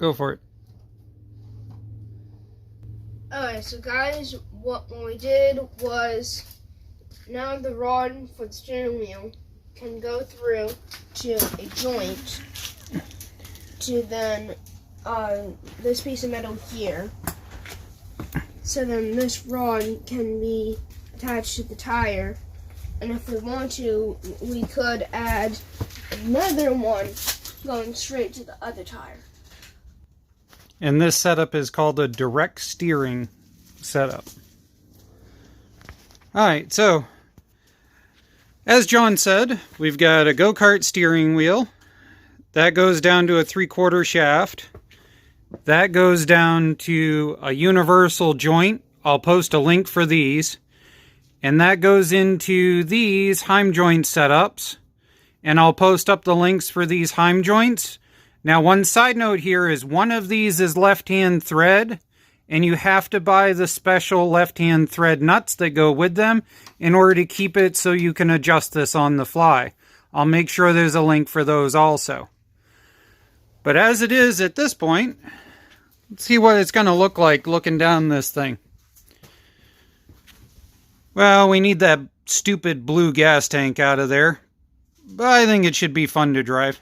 Go for it. Alright, so guys, what we did was now the rod for the steering wheel can go through to a joint to then this piece of metal here. So then this rod can be attached to the tire, and if we want to, we could add another one going straight to the other tire. And this setup is called a direct steering setup. Alright, so as John said, we've got a go-kart steering wheel. That goes down to a 3/4 shaft. That goes down to a universal joint. I'll post a link for these. And that goes into these Heim joint setups. And I'll post up the links for these Heim joints. Now, one side note here is one of these is left-hand thread, and you have to buy the special left-hand thread nuts that go with them in order to keep it so you can adjust this on the fly. I'll make sure there's a link for those also. But as it is at this point, let's see what it's going to look like looking down this thing. Well, we need that stupid blue gas tank out of there, but I think it should be fun to drive.